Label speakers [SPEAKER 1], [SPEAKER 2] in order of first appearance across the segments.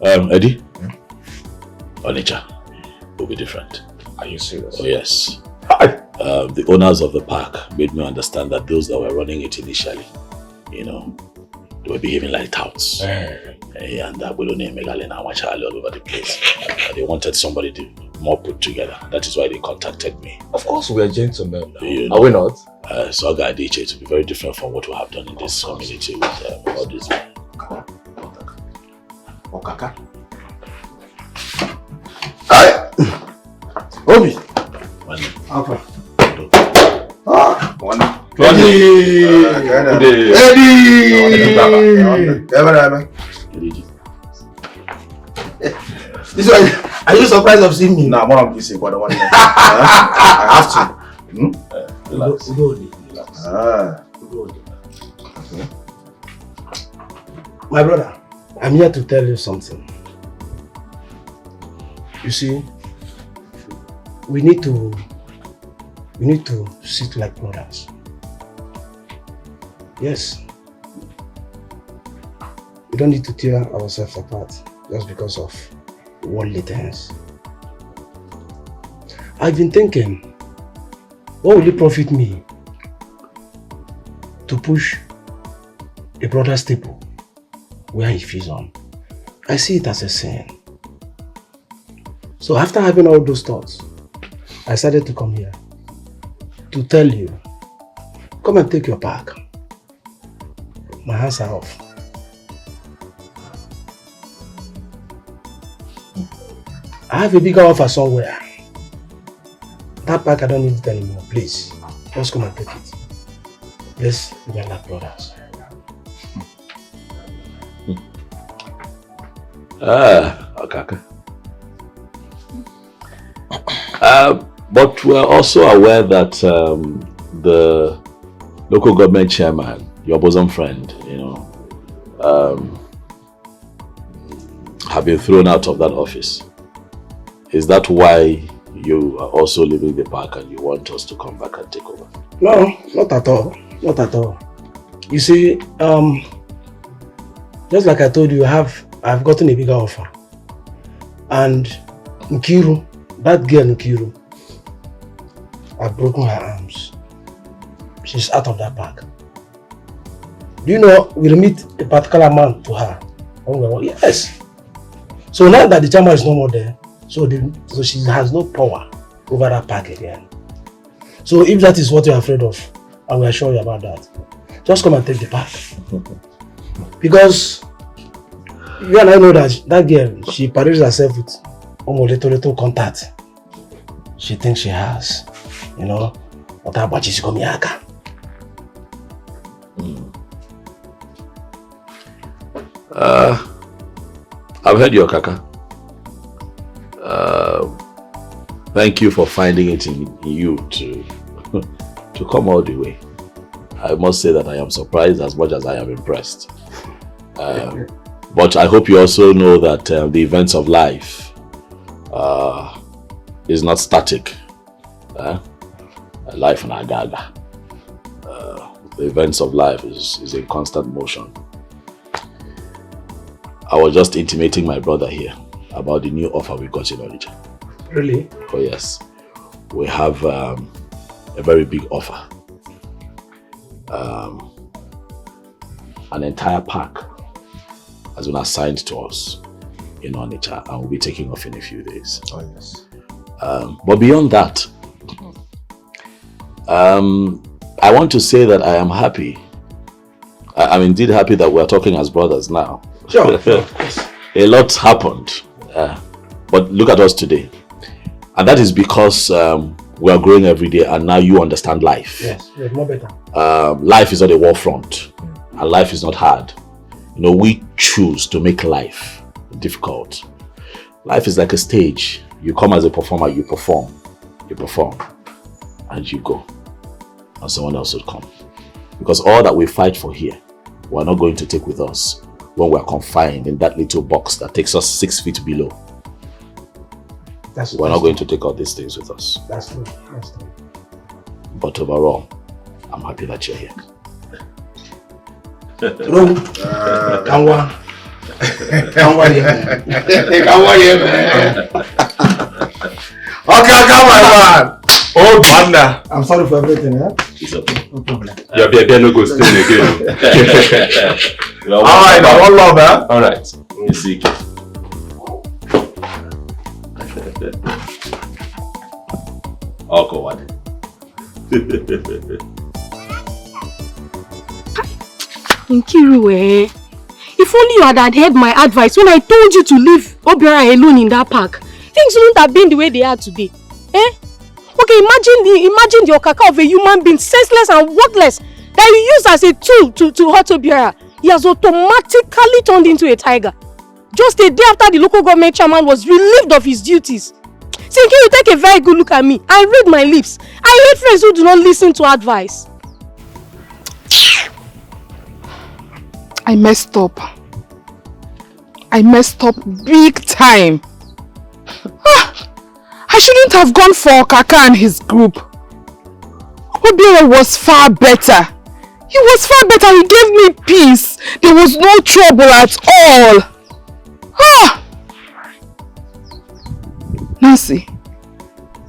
[SPEAKER 1] Eddie? Onitsha will be different.
[SPEAKER 2] Are you serious?
[SPEAKER 1] Oh yes. The owners of the park made me understand that those that were running it initially, they were behaving like touts. And Billionaire Megalena Wachali all over the place. They wanted somebody more put together. That is why they contacted me.
[SPEAKER 2] Of course we are gentlemen now. Are we not?
[SPEAKER 1] So I DJ to be very different from what we have done in this community with all these men.
[SPEAKER 3] Okaka. Hi. Obi.
[SPEAKER 1] One.
[SPEAKER 3] Alpha. One.
[SPEAKER 2] Eddie!
[SPEAKER 3] This one, are you surprised of seeing me? Nah, I'm kissing, but I want to. I have to.
[SPEAKER 1] Relax.
[SPEAKER 3] Okay.
[SPEAKER 4] My brother, I'm here to tell you something. You see, we need to sit like brothers. Yes. We don't need to tear ourselves apart just because of worldly things. I've been thinking, what will it profit me to push a brother's table where he feeds on? I see it as a sin. So after having all those thoughts, I decided to come here to tell you, come and take your pack. My hands are off. I have a bigger offer somewhere. That pack, I don't need it anymore. Please, just come and take it. Let's be like brothers.
[SPEAKER 1] Okay. But we're also aware that the local government chairman, your bosom friend, have been thrown out of that office. Is that why you are also leaving the park and you want us to come back and take over?
[SPEAKER 4] No, not at all. Not at all. You see, just like I told you, I've gotten a bigger offer. And Nkiru, that girl Nkiru, I've broken her arms. She's out of that park. Do you know, we'll meet a particular man to her. Yes. So now that the chairman is no more there, so she has no power over that park again. So if that is what you're afraid of, I will assure you about that. Just come and take the park. Because you and I know that girl, she parades herself with almost little contact. She thinks she has, but she's coming here.
[SPEAKER 1] I've heard your kaka. Thank you for finding it in you to come all the way. I must say that I am surprised as much as I am impressed. But I hope you also know that the events of life is not static. Life in Agaga. The events of life is in constant motion. I was just intimating my brother here about the new offer we got in Onitsha.
[SPEAKER 4] Really?
[SPEAKER 1] Oh yes. We have a very big offer. An entire park has been assigned to us in Onitsha and will be taking off in a few days.
[SPEAKER 2] Oh yes.
[SPEAKER 1] But beyond that, I want to say that I am happy. I'm indeed happy that we're talking as brothers now.
[SPEAKER 4] Sure.
[SPEAKER 1] A lot happened, but look at us today. And that is because we are growing every day and now you understand life.
[SPEAKER 4] Yes, more better.
[SPEAKER 1] Life is not a war front and life is not hard. We choose to make life difficult. Life is like a stage. You come as a performer, you perform, and you go. And someone else will come. Because all that we fight for here, we're not going to take with us when we're confined in that little box that takes us 6 feet below. We're not going to take all these things with us.
[SPEAKER 4] That's true.
[SPEAKER 1] But overall, I'm happy that you're here.
[SPEAKER 4] Kanwa,
[SPEAKER 3] Come on here. Come on here, man. Okay, come on, man. Oh, man. I'm sorry for everything, yeah?
[SPEAKER 1] It's okay.
[SPEAKER 3] No problem.
[SPEAKER 2] Your baby no go stay again.
[SPEAKER 3] Alright, now one love, man.
[SPEAKER 2] Alright.
[SPEAKER 1] You see. Oh, go on.
[SPEAKER 5] Nkiru, if only you had heard my advice when I told you to leave Obiora alone in that park, things wouldn't have been the way they are today. Okay, imagine the okaka of a human being, senseless and worthless, that you use as a tool to hurt Obiora. He has automatically turned into a tiger. Just a day after the local government chairman was relieved of his duties. See, can you take a very good look at me and read my lips? I hate friends who do not listen to advice.
[SPEAKER 6] I messed up. I messed up big time. I shouldn't have gone for Kaka and his group. Obiora was far better. He was far better. He gave me peace. There was no trouble at all. Nancy,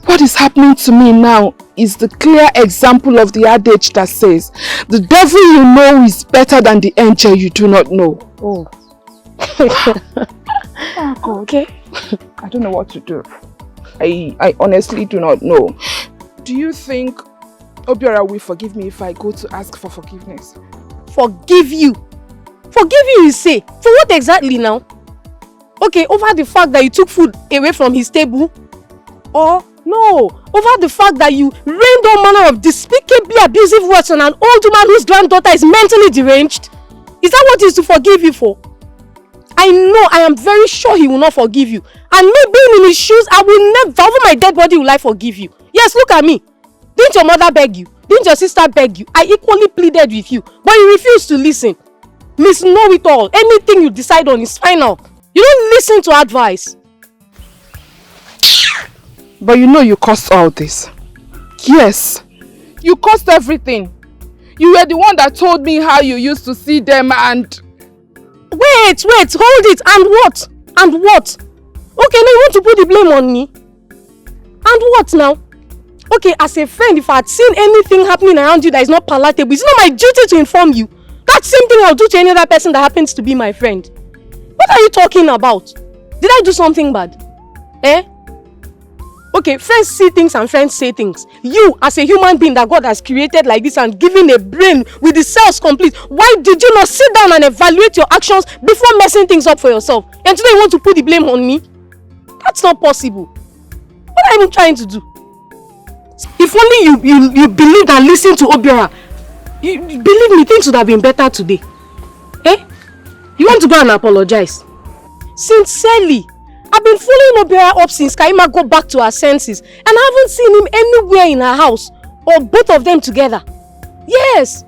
[SPEAKER 6] what is happening to me now is the clear example of the adage that says, the devil you know is better than the angel you do not know.
[SPEAKER 5] Oh.
[SPEAKER 6] Oh God. Okay. I don't know what to do. I honestly do not know. Do you think Obiora will forgive me if I go to ask for forgiveness?
[SPEAKER 5] Forgive you? Forgive you, you say? For what exactly now? Okay, over the fact that you took food away from his table? Or no, over the fact that you rained all manner of despicably abusive words on an old woman whose granddaughter is mentally deranged? Is that what he is to forgive you for? I am very sure he will not forgive you. And me being in his shoes, I will never, over my dead body will I forgive you. Yes, look at me. Didn't your mother beg you? Didn't your sister beg you? I equally pleaded with you, but you refused to listen. Miss Know-it-all, anything you decide on is final. You don't listen to advice.
[SPEAKER 6] But you know you caused all this. Yes, you caused everything. You were the one that told me how you used to see them and...
[SPEAKER 5] Wait, hold it. And what? And what? Okay, now you want to put the blame on me? And what now? Okay, as a friend, if I had seen anything happening around you that is not palatable, it's not my duty to inform you. That same thing I'll do to any other person that happens to be my friend. What are you talking about? Did I do something bad? Okay, friends see things and friends say things. You, as a human being that God has created like this and given a brain with the cells complete, why did you not sit down and evaluate your actions before messing things up for yourself? And today you want to put the blame on me? That's not possible. What are you even trying to do? If only you believed and listened to Obiora, believe me, things would have been better today. You want to go and apologize? Sincerely, I've been following Obiora up since Kaima got back to her senses, and I haven't seen him anywhere in her house, or both of them together. Yes.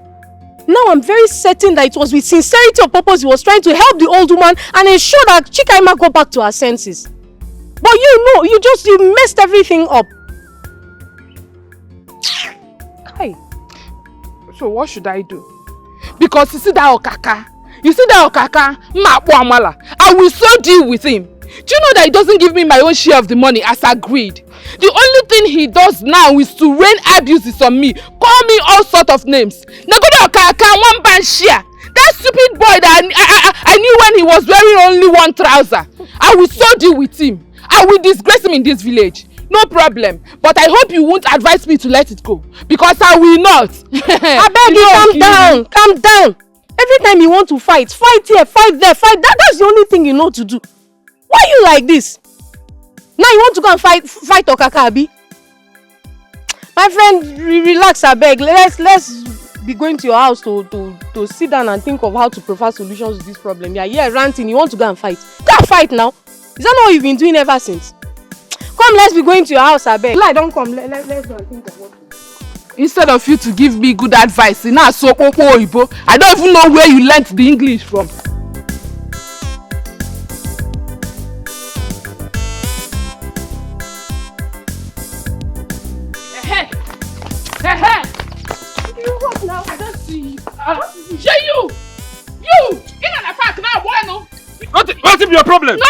[SPEAKER 5] Now I'm very certain that it was with sincerity of purpose he was trying to help the old woman and ensure that Chikaima got back to her senses. But you know, you messed everything up.
[SPEAKER 6] Hey. So what should I do? Because you see that Okaka, I will so deal with him. Do you know that he doesn't give me my own share of the money as agreed? The only thing he does now is to rain abuses on me, call me all sort of names. That stupid boy that I knew when he was wearing only one trouser. I will so deal with him. I will disgrace him in this village. No problem. But I hope you won't advise me to let it go. Because I will not.
[SPEAKER 5] I beg you, calm down. Every time you want to fight here, fight there, fight. That's the only thing you know to do. Why are you like this? Now you want to go and fight Okaka, Abi? My friend, relax, I beg. Let's be going to your house to sit down and think of how to provide solutions to this problem. Yeah, ranting. You want to go and fight? Go and fight now. Is that not what you've been doing ever since? Come, let's be going to your house, I beg. Don't come. Let's go and think of what to do.
[SPEAKER 6] Instead of you to give me good advice, I don't even know where you learnt the English from.
[SPEAKER 5] You what now? I don't see.
[SPEAKER 6] You! In the park now, boy, no?
[SPEAKER 2] What's your problem?
[SPEAKER 6] No.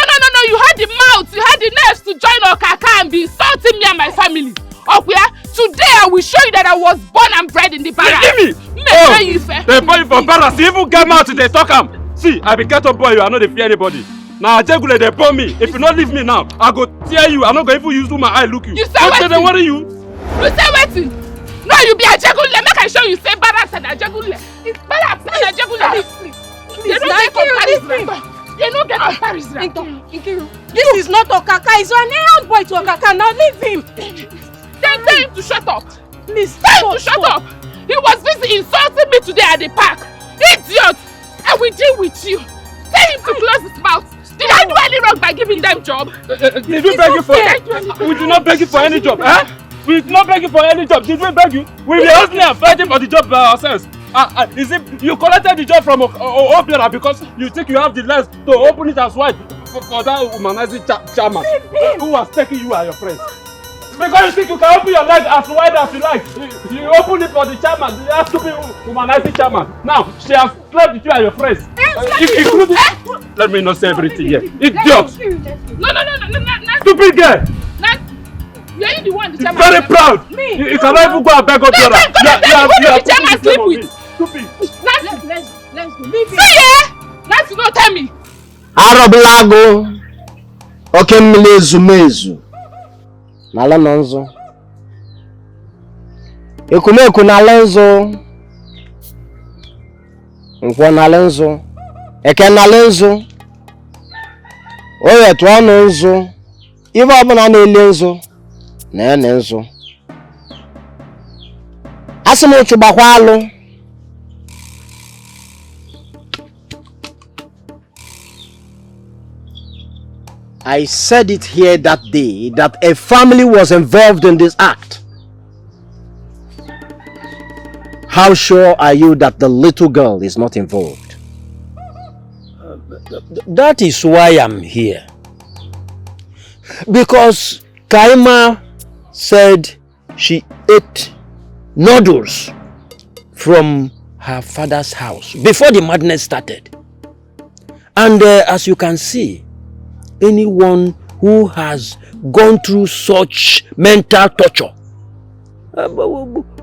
[SPEAKER 6] You had the mouth, you had the nerves to join Okaka and be insulting me and my family. Okay, today I will show you that I was born and bred in the barracks.
[SPEAKER 2] Give me! They buy you for barracks. You even get out, they talk am. See, I be kettle boy, I know they fear anybody. Now, Jegule, they burn me. If you not leave me now, I go tear you. I'm not going to even use my eye look you.
[SPEAKER 6] You say what?
[SPEAKER 2] They worry you.
[SPEAKER 6] You say what? No, you be a Jegule. Make I show you say barracks and a Jegule. It's barracks and a Jegule. Please, you don't get comparison. You don't get comparison.
[SPEAKER 5] This is not Okaka. It's an errand boy to Okaka. Now leave him.
[SPEAKER 6] Then tell him to shut up.
[SPEAKER 5] Please,
[SPEAKER 6] tell him to shut up. He was busy insulting me today at the park. Idiot! I will deal with you. Tell him to close his mouth. Did I do any wrong by giving them job?
[SPEAKER 2] Did we beg you for it? We did not beg you for any job, eh? We did not beg you for any job. Did we beg you? We were hustling and fighting for the job by ourselves. Is it you collected the job from Opera because you think you have the lens to open it as wide for that humanizing chairman who was taking you and your friends? Because you think you can open your leg as wide as you like. You open it for the chairman, the stupid humanizing chairman. Now, she has slept with you and your friends. Let me not say everything here. Idiot!
[SPEAKER 6] No.
[SPEAKER 2] Stupid girl!
[SPEAKER 6] You are the one the chairman.
[SPEAKER 2] Very proud! You cannot even go and beg up your
[SPEAKER 6] Who did the chairman sleep with?
[SPEAKER 2] Stupid!
[SPEAKER 6] Let's go. Leave him. See ya! Let's go, tell me.
[SPEAKER 4] Arablago. Okemile zumezu. Nala nonzo. Ekumeku nalenzo. Nkwa nalenzo. Eke nalenzo. Oye tuwa nonzo. Iwa abuna nelenzo. Nenenzo. Asimu chubakwalo. I said it here that day that a family was involved in this act. How sure are you that the little girl is not involved?
[SPEAKER 7] That is why I'm here. Because Kaima said she ate noodles from her father's house before the madness started. And as you can see, anyone who has gone through such mental torture,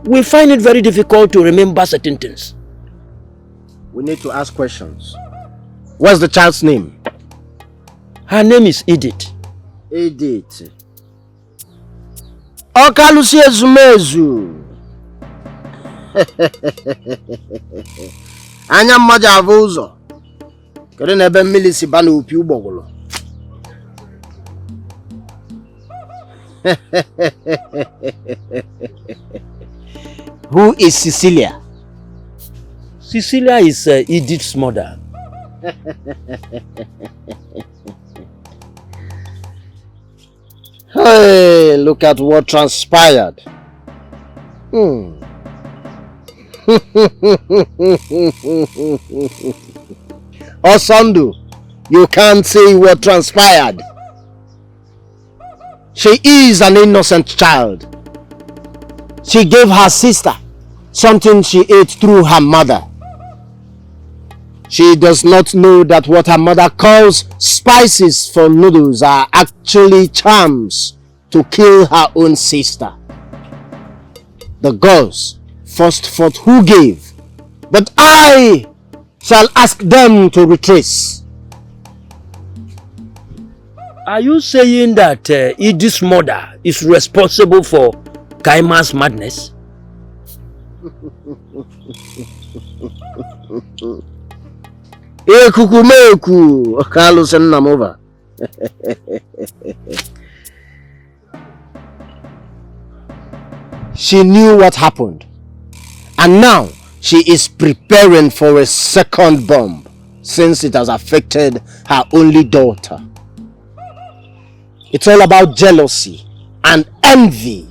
[SPEAKER 7] we find it very difficult to remember certain things.
[SPEAKER 4] We need to ask questions. What's the child's name?
[SPEAKER 7] Her name is Edith.
[SPEAKER 4] Edith. Okalusi ezumezu. Anya mmaja avụ ụzọ. Kedu na ebe mmiri si ba n'opi ụgbọgụlụ? Who is Cecilia?
[SPEAKER 7] Cecilia is Edith's mother.
[SPEAKER 4] Hey, look at what transpired. Osandu, you can't say what transpired. She is an innocent child. She gave her sister something she ate through her mother. She does not know that what her mother calls spices for noodles are actually charms to kill her own sister. The girls first fought who gave, but I shall ask them to retrace.
[SPEAKER 7] Are you saying that Edith's mother is responsible for Kaima's madness?
[SPEAKER 4] Kukumeku, Carlos and Namova. She knew what happened, and now she is preparing for a second bomb since it has affected her only daughter. It's all about jealousy and envy.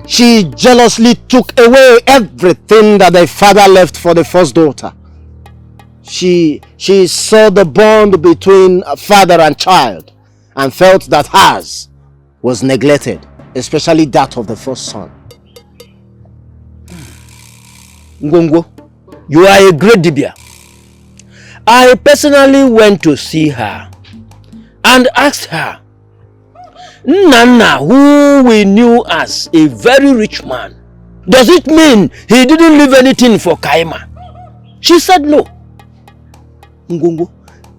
[SPEAKER 4] She jealously took away everything that the father left for the first daughter. She saw the bond between father and child and felt that hers was neglected, especially that of the first son.
[SPEAKER 7] Ngongo, you are a great Dibia. I personally went to see her and asked her, Nana, who we knew as a very rich man, does it mean he didn't leave anything for Kaima? She said no. Ngongo,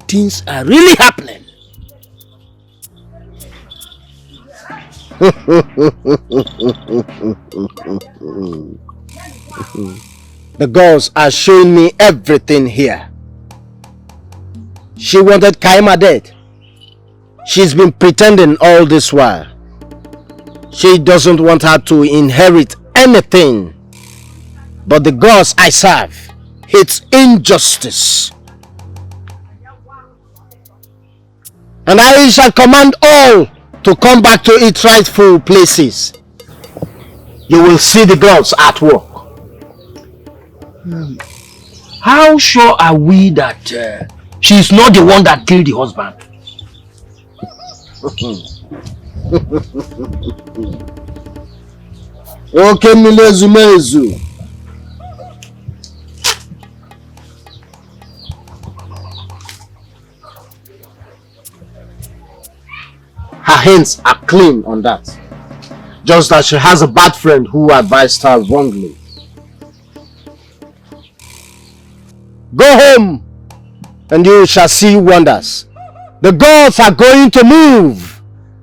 [SPEAKER 7] things are really happening.
[SPEAKER 4] The girls are showing me everything here. She wanted Kaima dead. She's been pretending all this while. She doesn't want her to inherit anything. But the gods I serve hates injustice. And I shall command all to come back to its rightful places. You will see the gods at work.
[SPEAKER 7] How sure are we that she's not the one that killed the husband?
[SPEAKER 4] Okay, Milezumezu. Her hands are clean on that. Just that she has a bad friend who advised her wrongly. Go home and you shall see wonders. The gods are going to move.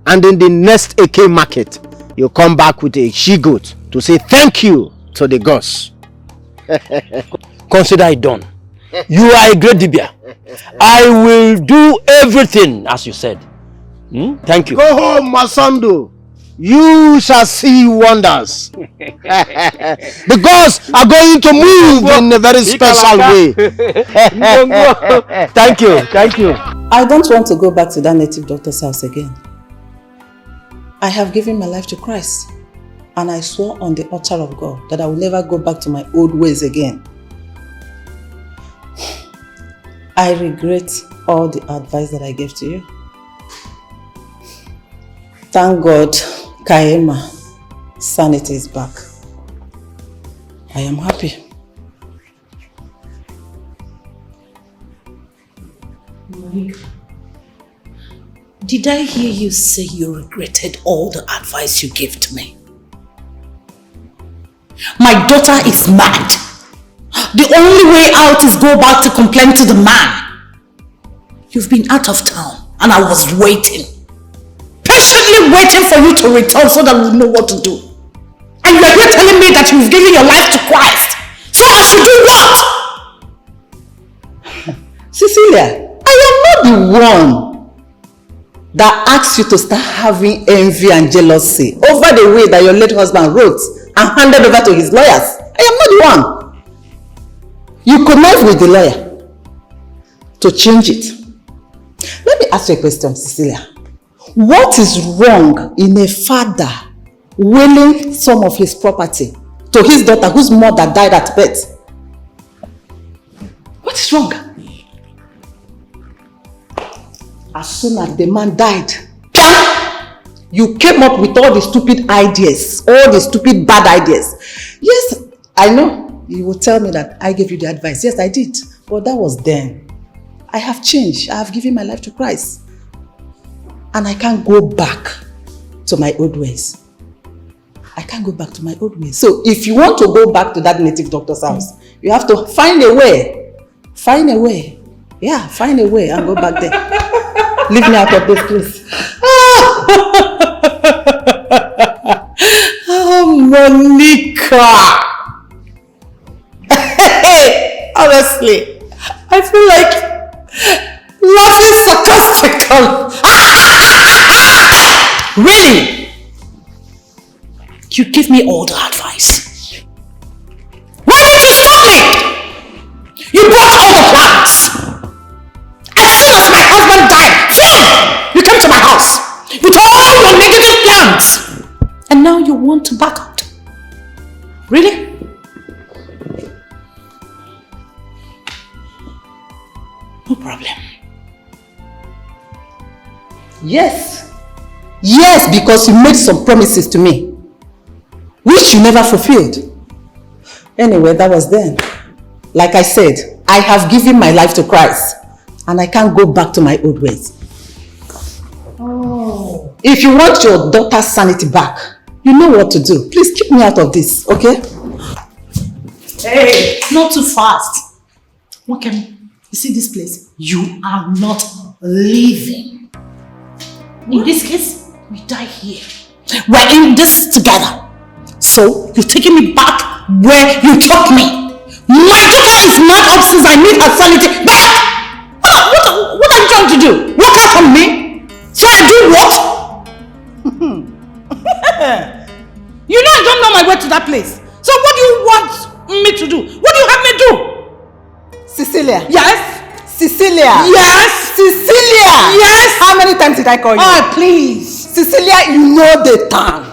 [SPEAKER 4] And in the next AK market, you come back with a she-goat to say thank you to the gods.
[SPEAKER 7] Consider it done. You are a great Dibia. I will do everything as you said. Thank you.
[SPEAKER 4] Go home, Masando. You shall see wonders. The gods are going to move in a very special way.
[SPEAKER 7] Thank you. Thank you.
[SPEAKER 8] I don't want to go back to that native doctor's house again. I have given my life to Christ, and I swore on the altar of God that I will never go back to my old ways again. I regret all the advice that I gave to you. Thank God, Kaima, sanity is back. I am happy.
[SPEAKER 9] Monica, did I hear you say you regretted all the advice you gave to me? My daughter is mad. The only way out is go back to complain to the man. You've been out of town and I was waiting. Patiently waiting for you to return so that we know what to do. And you're here telling me that you've given your life to Christ. So I should do what?
[SPEAKER 8] Cecilia, I am not the one that asked you to start having envy and jealousy over the way that your late husband wrote and handed over to his lawyers. I am not the one. You connived with the lawyer to change it. Let me ask you a question, Cecilia. What is wrong in a father willing some of his property to his daughter whose mother died at birth? What is wrong? As soon as the man died, you came up with all the stupid ideas, all the stupid bad ideas. Yes, I know. You will tell me that I gave you the advice. Yes, I did. But that was then. I have changed. I have given my life to Christ. And I can't go back to my old ways. I can't go back to my old ways. So if you want to go back to that native doctor's house, you have to find a way. Find a way. Yeah, find a way and go back there. Leave me out of this place. Oh, Monica! Hey, honestly, I feel like laughing sarcastically.
[SPEAKER 9] Really? You give me all the advice. Why did you stop me? You brought all the plans. As soon as my husband died, you came to my house with all your negative plans. And now you want to back out. Really? No problem.
[SPEAKER 8] Yes. Yes, because you made some promises to me, which you never fulfilled. Anyway, that was then. Like I said, I have given my life to Christ and I can't go back to my old ways. Oh. If you want your daughter's sanity back, you know what to do. Please keep me out of this, okay?
[SPEAKER 9] Hey, not too fast. Okay, you see this place? You are not leaving. In this case, we die here. We're in this together. So, you're taking me back where you took me. My daughter is mad up since I need her sanity back. What are you trying to do? Walk out from me? So I do what? You know I don't know my way to that place. So what do you want me to do? What do you have me do?
[SPEAKER 8] Cecilia.
[SPEAKER 9] Yes?
[SPEAKER 8] Cecilia.
[SPEAKER 9] Yes?
[SPEAKER 8] Cecilia.
[SPEAKER 9] Yes?
[SPEAKER 8] How many times did I call you?
[SPEAKER 9] Oh, please.
[SPEAKER 8] Cecilia, you know the town.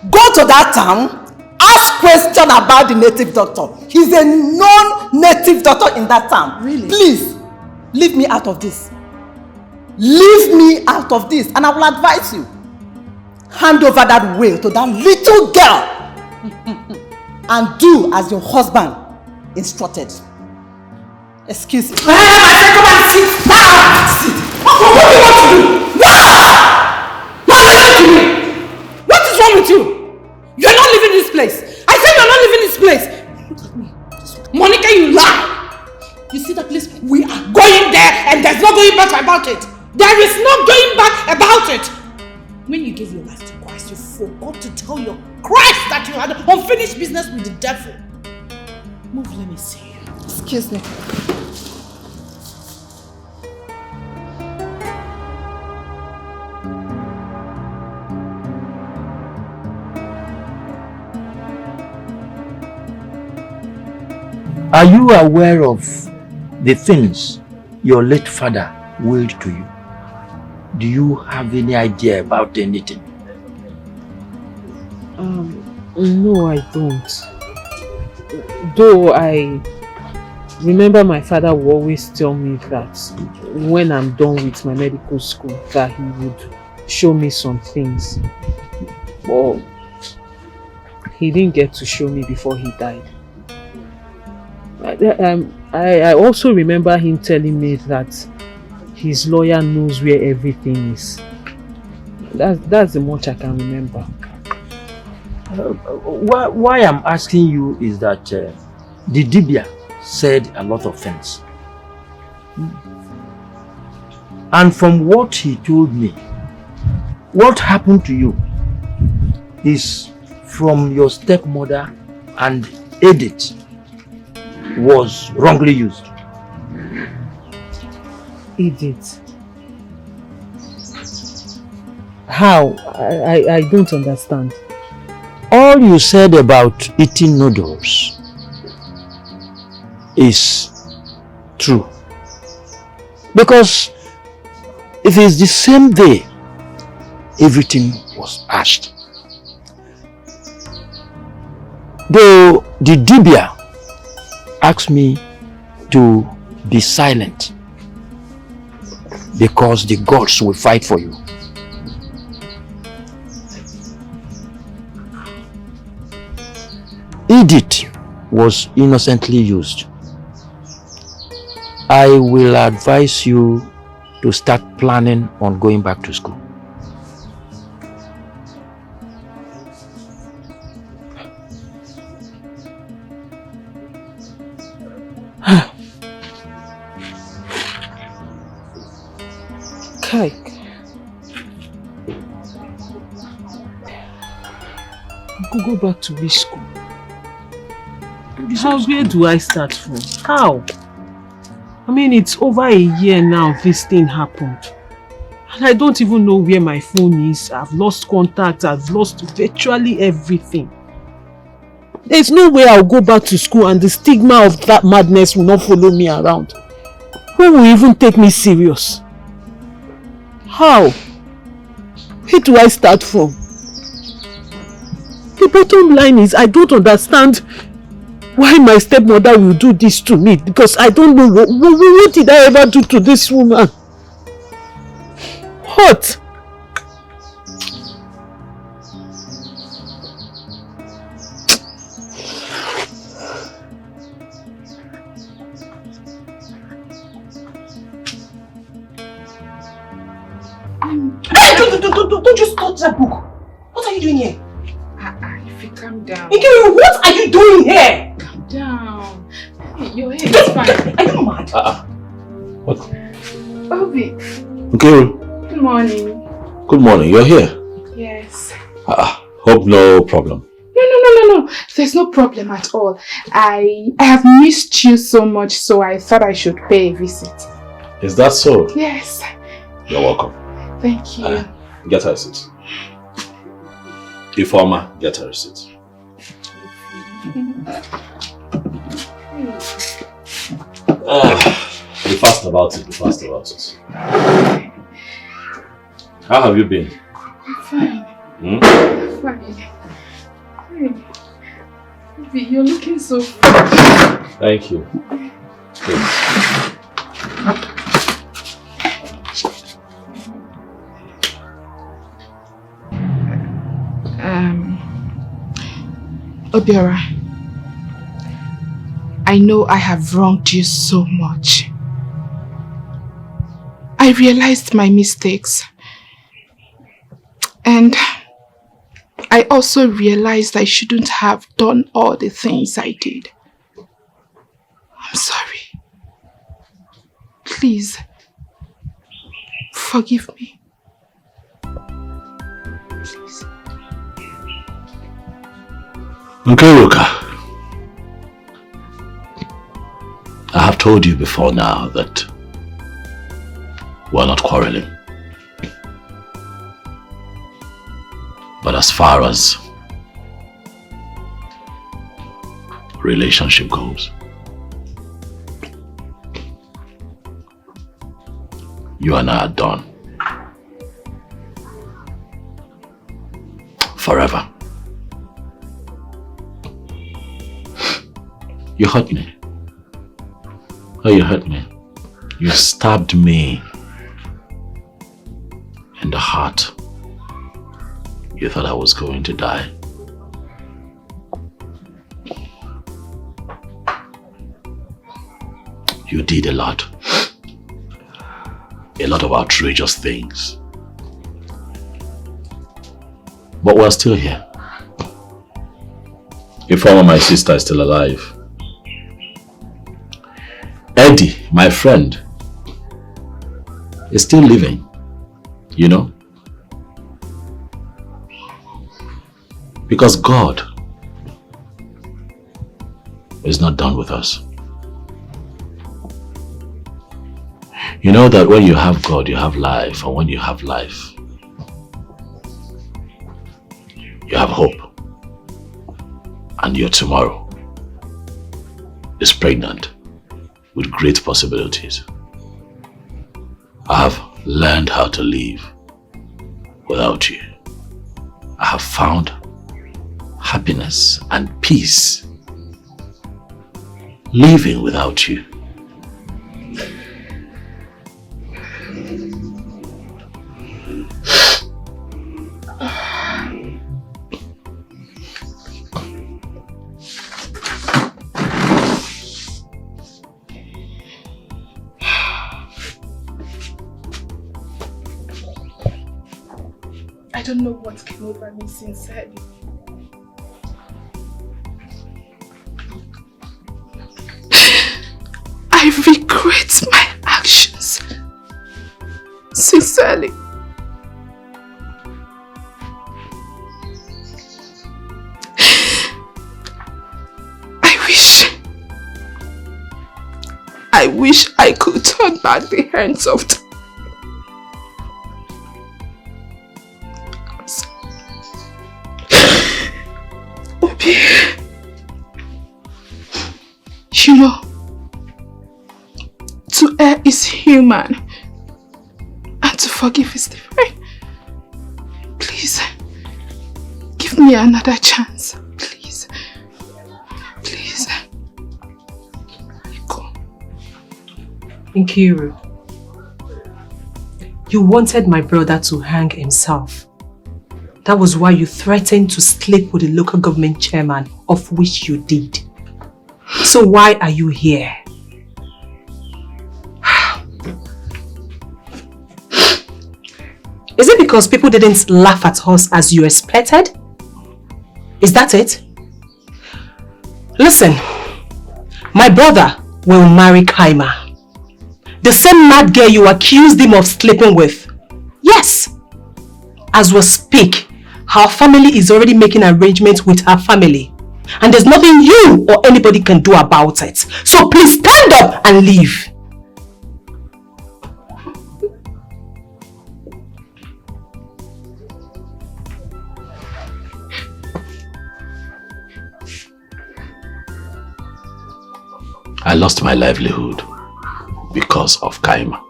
[SPEAKER 8] Go to that town, ask question about the native doctor. He's a non-native doctor in that town.
[SPEAKER 9] Really?
[SPEAKER 8] Please, leave me out of this. Leave me out of this, and I will advise you. Hand over that will to that little girl and do as your husband instructed. Excuse me.
[SPEAKER 9] Come and sit down. Sit. What do you want to do? What are you doing? What is wrong with you? You're not leaving this place. I said you're not leaving this place. Look at me. Monica, you lie. You see that place? We are going there and there's no going back about it. There is no going back about it. When you gave your life to Christ, you forgot to tell your Christ that you had unfinished business with the devil. Move, let me see you.
[SPEAKER 8] Excuse me.
[SPEAKER 7] Are you aware of the things your late father willed to you? Do you have any idea about anything?
[SPEAKER 10] No, I don't. Though I remember my father would always tell me that when I'm done with my medical school, that he would show me some things. But he didn't get to show me before he died. I also remember him telling me that his lawyer knows where everything is. That's the much I can remember.
[SPEAKER 7] Why I'm asking you is that the Dibia said a lot of things. And from what he told me, what happened to you is from your stepmother, and Edith was wrongly used.
[SPEAKER 10] Edith? How? I don't understand.
[SPEAKER 7] All you said about eating noodles is true. Because if it's the same day, everything was asked. Though the Dibia asked me to be silent because the gods will fight for you. Edith was innocently used. I will advise you to start planning on going back to school.
[SPEAKER 10] Kai. Go back to which school? Where do I start from? How? I mean, it's over a year now this thing happened. And I don't even know where my phone is. I've lost contact. I've lost virtually everything. There's no way I'll go back to school and the stigma of that madness will not follow me around. Who will even take me serious? How? Where do I start from? The bottom line is I don't understand why my stepmother will do this to me, because I don't know what did I ever do to this woman? What? Hey, don't just touch that book. What are you doing here?
[SPEAKER 6] If you calm down.
[SPEAKER 10] Nkiru, what are you doing here?
[SPEAKER 6] Calm down. Your head is fine.
[SPEAKER 10] Are you mad?
[SPEAKER 1] What?
[SPEAKER 6] Obi.
[SPEAKER 1] Nkiru.
[SPEAKER 6] Good morning.
[SPEAKER 1] Good morning. You're here?
[SPEAKER 6] Yes.
[SPEAKER 1] Hope no problem.
[SPEAKER 6] No. There's no problem at all. I have missed you so much, so I thought I should pay a visit.
[SPEAKER 1] Is that so?
[SPEAKER 6] Yes.
[SPEAKER 1] You're welcome.
[SPEAKER 6] Thank you.
[SPEAKER 1] Get her a seat. Informer, get her a seat. Be fast about it. How have you been?
[SPEAKER 6] I'm fine. Fine. Obi, you're looking so fresh.
[SPEAKER 1] Thank you. Please.
[SPEAKER 6] Obiora, I know I have wronged you so much. I realized my mistakes. And I also realized I shouldn't have done all the things I did. I'm sorry. Please, forgive me. Please.
[SPEAKER 1] Okay, Ruka. I have told you before now that we're not quarreling. But as far as relationship goes, you and I are done. Forever. You hurt me. Oh, you hurt me. You stabbed me in the heart. You thought I was going to die. You did a lot of outrageous things. But we're still here. If all of my sister is still alive. Eddie, my friend, is still living, you know? Because God is not done with us. You know that when you have God, you have life, and when you have life, you have hope. And your tomorrow is pregnant with great possibilities. I have learned how to live without you. I have found happiness and peace living without you.
[SPEAKER 6] I don't know what came over me sincerely. I regret my actions. Sincerely. I wish I could turn back the hands of time. Obi, you know, to err is human and to forgive is divine. Please, give me another chance. Please. Please. Go.
[SPEAKER 10] Nkiru, you wanted my brother to hang himself. That was why you threatened to sleep with the local government chairman, of which you did. So why are you here?
[SPEAKER 9] Is it because people didn't laugh at us as you expected? Is that it? Listen, my brother will marry Kaima. The same mad girl you accused him of sleeping with. Yes. As we speak, her family is already making arrangements with her family. And there's nothing you or anybody can do about it. So please stand up and leave.
[SPEAKER 1] I lost my livelihood because of Kaima.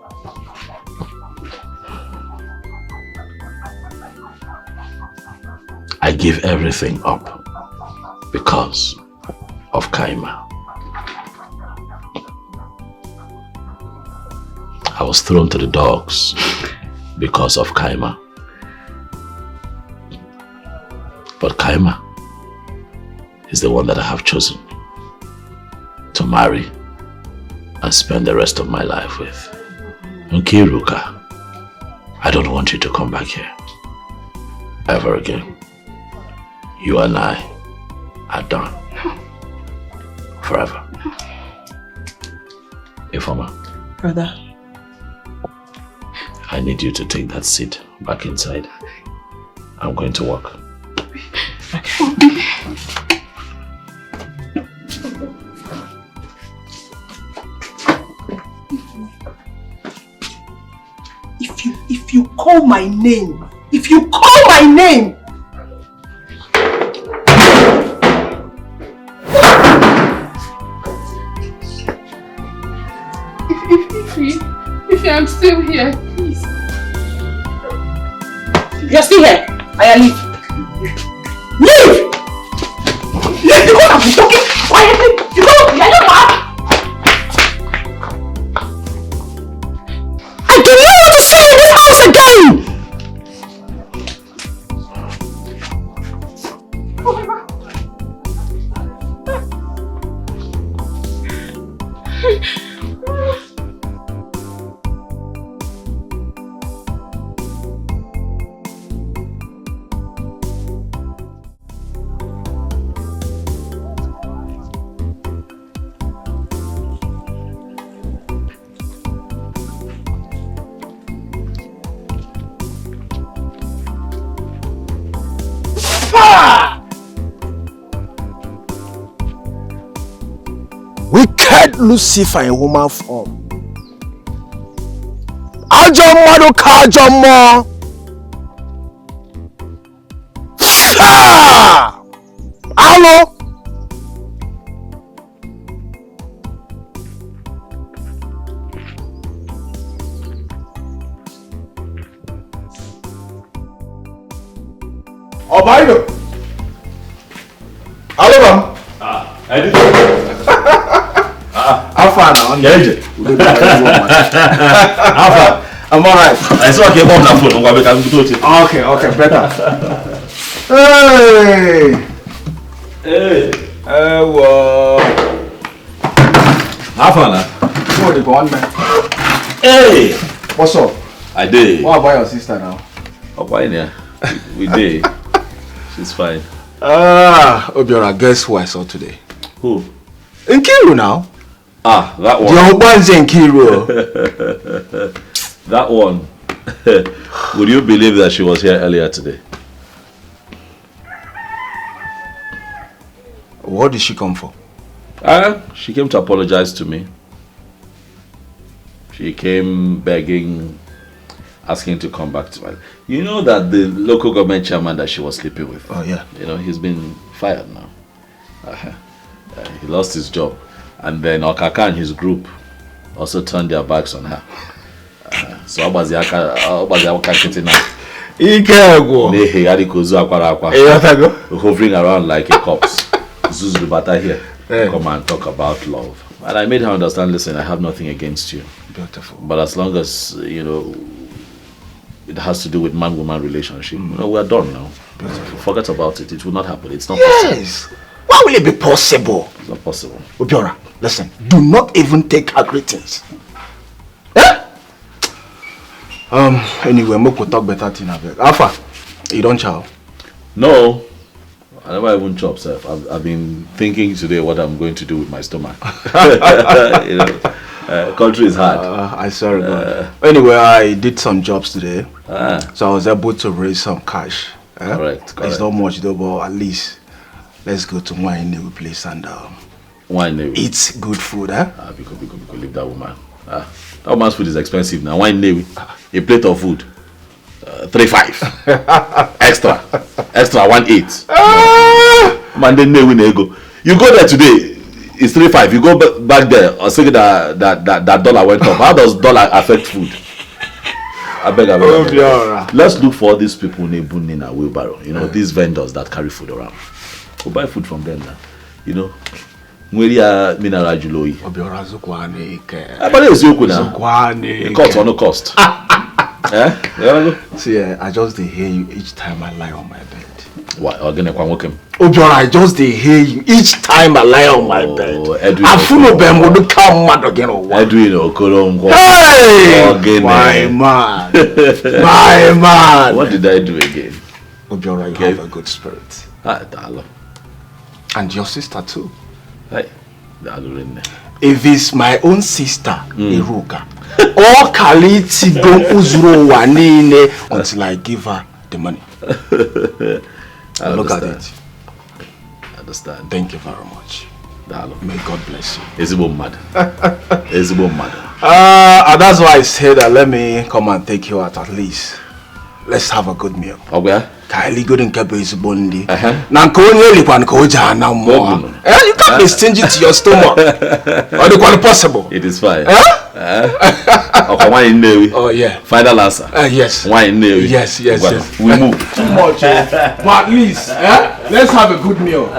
[SPEAKER 1] I give everything up because of Kaima. I was thrown to the dogs because of Kaima. But Kaima is the one that I have chosen to marry and spend the rest of my life with. Nkiruka, I don't want you to come back here ever again. You and I are done forever. Ifeoma,
[SPEAKER 9] Brother,
[SPEAKER 1] I need you to take that seat back inside. I'm going to work.
[SPEAKER 9] okay. If you call my name, if you call my name,
[SPEAKER 6] If I'm still here, please.
[SPEAKER 9] You're still here. I leave. Leave! Leave! You can't be talking quietly. You don't. You're not mad. I do not want to stay in this house again.
[SPEAKER 11] Wicked Lucifer in woman form. Ajomo do kajomo. Hello.
[SPEAKER 3] Obaino. Hello, ma'am.
[SPEAKER 1] I did.
[SPEAKER 3] How far now? How far? I'm alright.
[SPEAKER 1] I saw a on the phone.
[SPEAKER 3] Okay, better. Hey.
[SPEAKER 1] Hey.
[SPEAKER 3] Well.
[SPEAKER 1] How far now?
[SPEAKER 3] What the one man?
[SPEAKER 1] Hey.
[SPEAKER 3] What's up?
[SPEAKER 1] I did.
[SPEAKER 3] What about your sister now?
[SPEAKER 1] Oh, why yeah? We did. She's fine.
[SPEAKER 3] Obiora, guess who I saw today?
[SPEAKER 1] Who?
[SPEAKER 3] Nkiru now.
[SPEAKER 1] Ah, that one.
[SPEAKER 3] The Oban's Nkiru.
[SPEAKER 1] That one. Would you believe that she was here earlier today?
[SPEAKER 3] What did she come for?
[SPEAKER 1] She came to apologize to me. She came begging, asking to come back to my... You know that the local government chairman that she was sleeping with?
[SPEAKER 3] Oh, yeah.
[SPEAKER 1] You know, he's been fired now. He lost his job. And then Okaka and his group also turned their backs on her. So how was the Okaka now? Hovering around like a corpse. Zuzubata here. Come and talk about love. And I made her understand, listen, I have nothing against you.
[SPEAKER 3] Beautiful.
[SPEAKER 1] But as long as, you know, it has to do with man-woman relationship, you know, we're done now.
[SPEAKER 3] Beautiful.
[SPEAKER 1] Forget about it. It will not happen. It's not possible.
[SPEAKER 3] Yes. Why will it be possible?
[SPEAKER 1] It's not possible.
[SPEAKER 3] Obiora, listen. Do not even take her greetings. Anyway, we could talk better thing abeg. Alpha, you don't chow?
[SPEAKER 1] No. I never even chop, sir. I've been thinking today what I'm going to do with my stomach. You know, country is hard.
[SPEAKER 3] I sorry, God. Anyway, I did some jobs today, so I was able to raise some cash.
[SPEAKER 1] Correct.
[SPEAKER 3] It's not much though, but at least let's go to Wine place and
[SPEAKER 1] Wine
[SPEAKER 3] eat good food,
[SPEAKER 1] Because leave that woman. That woman's food is expensive now. Wine a plate of food. 3-5 extra 1-8. Man, then go. You go there today, it's 3-5. You go back there, or say that dollar went up. How does dollar affect food? I beg. Let's look for these people in a wheelbarrow. You know, these vendors that carry food around. We'll buy food from them now. You know. Mineral Juloi. Cost or no cost.
[SPEAKER 3] See, I just hear you each time I lie on my bed.
[SPEAKER 1] Why?
[SPEAKER 3] I just hear you each time I lie on my bed. I'm full of them would come mad again. Hey, my man. My man.
[SPEAKER 1] What did I do again?
[SPEAKER 3] Obiora, you have a good spirit. And your sister too.
[SPEAKER 1] Hey,
[SPEAKER 3] if it's my own sister, Iruka, or Kaliti go Uzuro Wanine until I give her the money. Look at it.
[SPEAKER 1] Understand.
[SPEAKER 3] Thank you very much. May God bless you.
[SPEAKER 1] Is it mad? Is it mad?
[SPEAKER 3] And that's why I said that let me come and take you out at least. Let's have a good meal.
[SPEAKER 1] Okay.
[SPEAKER 3] Kylie good and keep his bondi. You can't be stingy to your stomach. Or the quite possible.
[SPEAKER 1] It is fine. Oh
[SPEAKER 3] yeah.
[SPEAKER 1] Final answer.
[SPEAKER 3] Yes.
[SPEAKER 1] Wine Navy.
[SPEAKER 3] Yes.
[SPEAKER 1] We move.
[SPEAKER 3] Too much. But at least, let's have a good meal.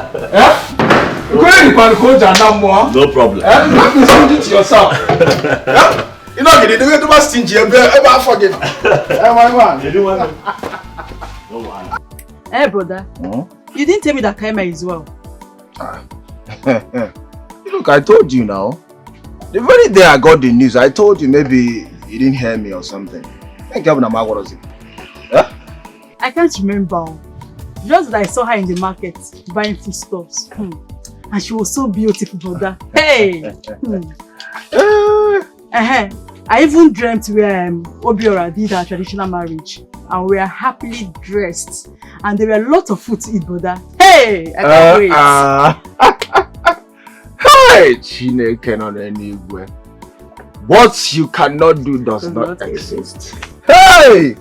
[SPEAKER 1] No problem.
[SPEAKER 3] You can't be stingy to yourself. You know, you don't get stingy. Ever forget. My man. You do one.
[SPEAKER 12] Hey, brother. You didn't tell me that Kaima is well.
[SPEAKER 3] Look, I told you now. The very day I got the news, I told you maybe you didn't hear me or something. What was it?
[SPEAKER 12] I can't remember. Just that I saw her in the market buying foodstuffs. And she was so beautiful, brother. Hey! I even dreamt where Obiora did her traditional marriage. And we are happily dressed. And there were a lot of food to eat, brother. Hey! I can't wait.
[SPEAKER 3] Hey! Chineke no anywhere. What you cannot do does not exist. Hey!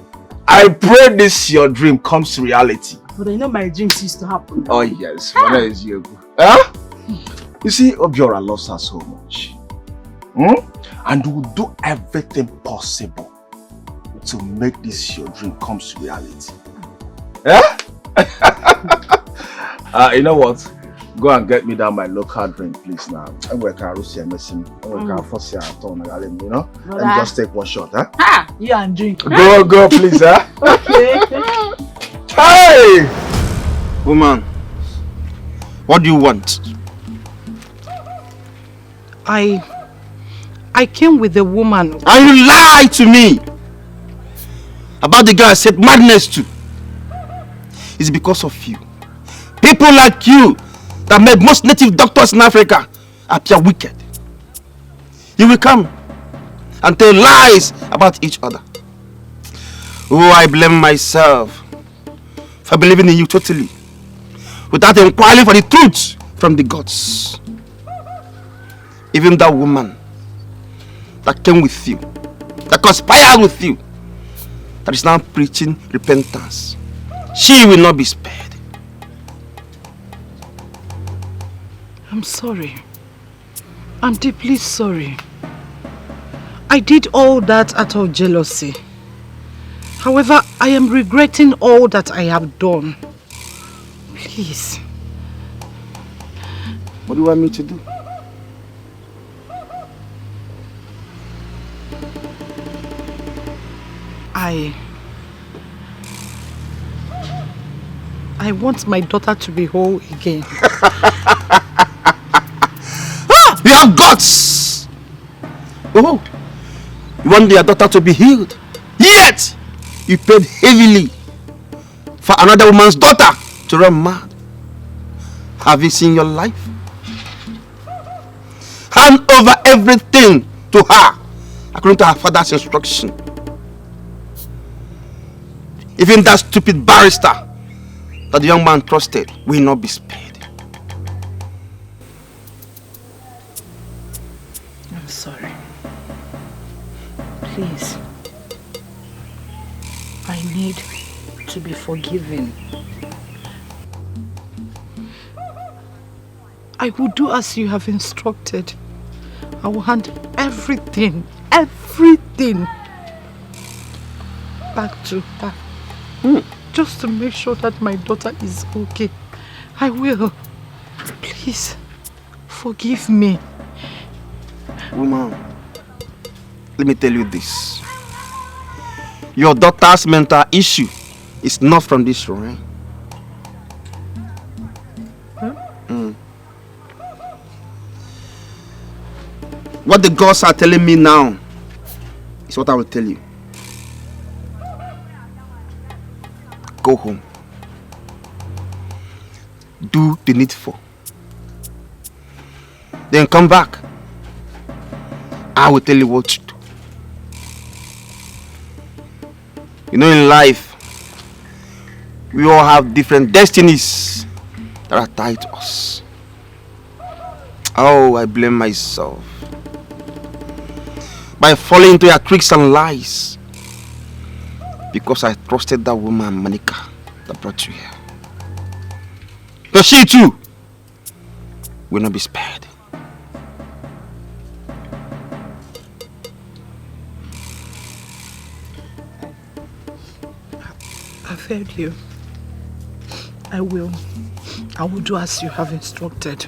[SPEAKER 3] I pray this your dream comes to reality.
[SPEAKER 12] But I know my dreams used to happen.
[SPEAKER 3] Oh yes. Where is you? You see, Obiora loves her so much. And will do everything possible to make this your dream come to reality. You know what? Go and get me down my local drink, please now. I'm going to Russia missing. I'm going to force you you know? Let me just take one shot,
[SPEAKER 12] You and drink.
[SPEAKER 3] Go, please,
[SPEAKER 12] Okay.
[SPEAKER 3] Hey!
[SPEAKER 7] Woman, what do you want?
[SPEAKER 9] I came with the woman.
[SPEAKER 7] And you lied to me about the girl I said madness to. It's because of you. People like you that made most native doctors in Africa appear wicked. You will come and tell lies about each other. Oh, I blame myself for believing in you totally, without inquiring for the truth from the gods. Even that woman that came with you, that conspired with you, that is now preaching repentance, she will not be spared.
[SPEAKER 9] I'm sorry. I'm deeply sorry. I did all that out of jealousy. However, I am regretting all that I have done. Please.
[SPEAKER 7] What do you want me to do?
[SPEAKER 9] I want my daughter to be whole again.
[SPEAKER 7] You have guts! Oh, you want your daughter to be healed? Yeah!
[SPEAKER 11] yet you paid heavily for another woman's daughter to run mad. Have you seen your life? Hand over everything to her according to her father's instruction. Even that stupid barrister that the young man trusted will not be spared.
[SPEAKER 9] I'm sorry. Please. I need to be forgiven. I will do as you have instructed. I will hand everything back to her. Just to make sure that my daughter is okay. I will. Please, forgive me.
[SPEAKER 11] Woman, let me tell you this. Your daughter's mental issue is not from this room. What the gods are telling me now is what I will tell you. Go home. Do the needful. Then come back. I will tell you what to do. You know, in life, we all have different destinies that are tied to us. Oh, I blame myself. By falling into your tricks and lies. Because I trusted that woman, Monica, that brought you here. But she too will not be spared.
[SPEAKER 9] I've heard you. I will do as you have instructed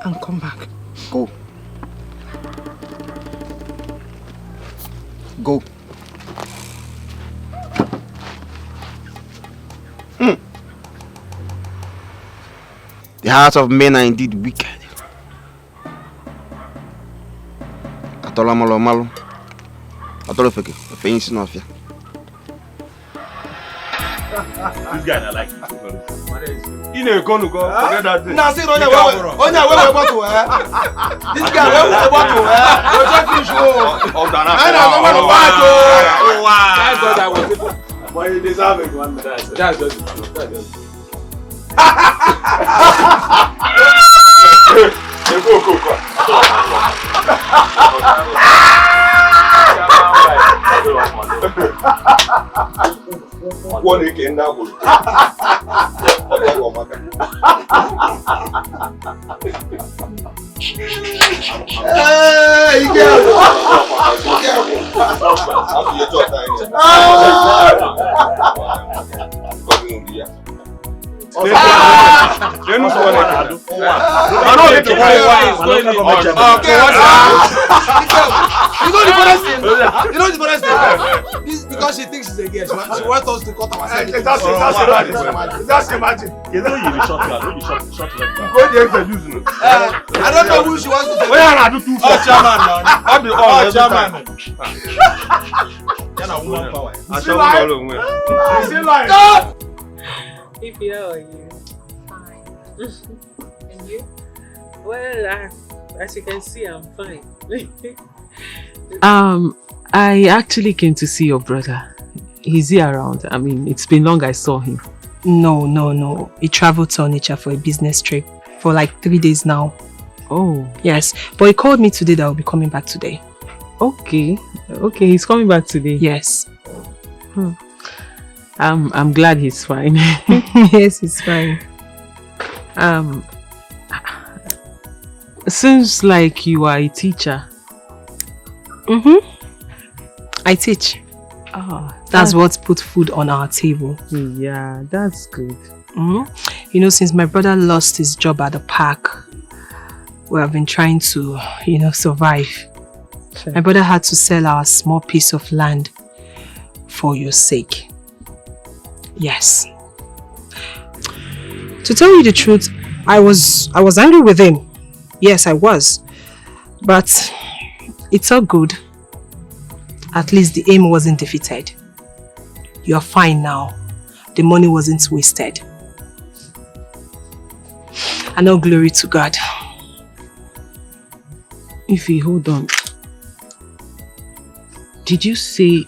[SPEAKER 9] and come back.
[SPEAKER 11] Go. Go. The hearts of men are indeed wicked. Atola malo malo. Atola feke. Fein sinofia.
[SPEAKER 2] This guy I like it. You know, go forget that thing.
[SPEAKER 3] Now see, Onya, where bottle, This guy, where bottle, You just finish,
[SPEAKER 2] Thank God I was able. But you deserve it, one minute. That's just
[SPEAKER 3] One again now.
[SPEAKER 11] Because she thinks she's a girl, she wants us to cut ourselves.
[SPEAKER 3] Just imagine.
[SPEAKER 2] You know you'll be short,
[SPEAKER 3] Go there for using.
[SPEAKER 11] I don't know who she wants to say.
[SPEAKER 2] Where are you two? Oh, chairman, man. I'll be all chairman.
[SPEAKER 10] If you are you, fine. And you? Well, as you can see, I'm fine.
[SPEAKER 13] I actually came to see your brother. Is he around? I mean, it's been long I saw him.
[SPEAKER 5] No. He traveled to Onitsha for a business trip for like 3 days now.
[SPEAKER 13] Oh.
[SPEAKER 5] Yes, but he called me today that I'll be coming back today.
[SPEAKER 13] Okay, he's coming back today.
[SPEAKER 5] Yes.
[SPEAKER 13] I'm glad he's fine.
[SPEAKER 5] Yes, he's fine.
[SPEAKER 13] Seems like you are a teacher.
[SPEAKER 5] I teach.
[SPEAKER 13] Oh,
[SPEAKER 5] that's what put food on our table.
[SPEAKER 13] Yeah, that's good.
[SPEAKER 5] You know, since my brother lost his job at the park, we have been trying to, survive. Sure. My brother had to sell our small piece of land for your sake. Yes. To tell you the truth, I was angry with him. Yes, I was. But it's all good. At least the aim wasn't defeated. You're fine now. The money wasn't wasted. And all glory to God.
[SPEAKER 13] Ify, hold on. Did you say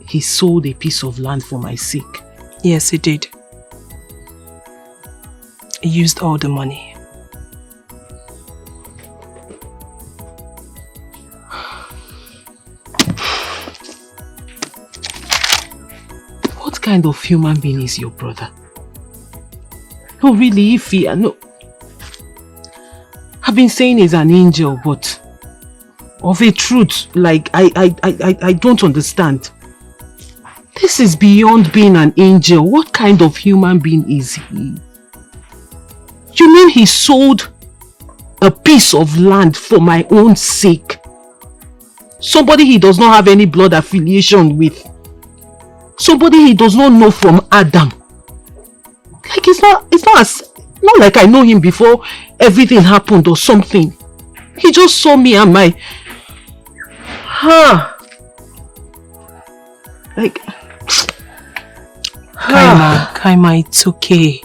[SPEAKER 13] he sold a piece of land for my sake?
[SPEAKER 5] Yes, he did. He used all the money.
[SPEAKER 13] What kind of human being is your brother? No, really, Ify, no. I've been saying he's an angel, but of a truth, like, I don't understand. This is beyond being an angel. What kind of human being is he? You mean he sold a piece of land for my own sake? Somebody he does not have any blood affiliation with. Somebody he does not know from Adam. Like it's not like I know him before everything happened or something. He just saw me and my... Like...
[SPEAKER 5] Kaima, it's okay.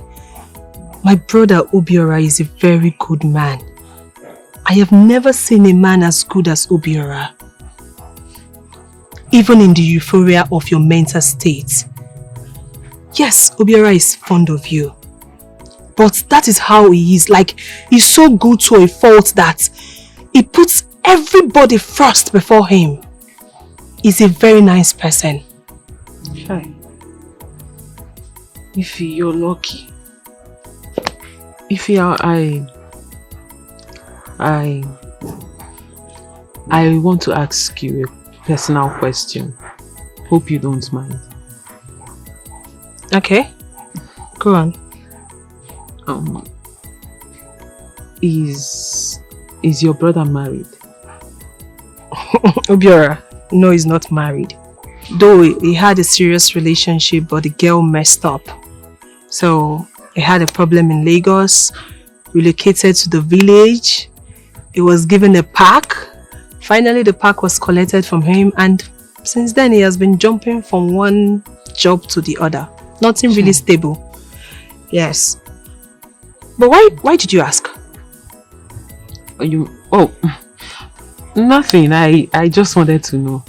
[SPEAKER 5] My brother Obiora is a very good man. I have never seen a man as good as Obiora. Even in the euphoria of your mental state. Yes, Obiora is fond of you. But that is how he is. Like, he's so good to a fault that he puts everybody first before him. He's a very nice person.
[SPEAKER 13] Shy. Ify, you're lucky. Ify, I want to ask you a personal question. Hope you don't mind.
[SPEAKER 5] Okay, go on.
[SPEAKER 13] Is your brother married?
[SPEAKER 5] Obiora, no, he's not married. Though he had a serious relationship, but the girl messed up. So he had a problem in Lagos, relocated to the village. He was given a pack. Finally, the pack was collected from him, and since then he has been jumping from one job to the other. Nothing really stable. Yes. But why did you ask?
[SPEAKER 13] Nothing. I just wanted to know.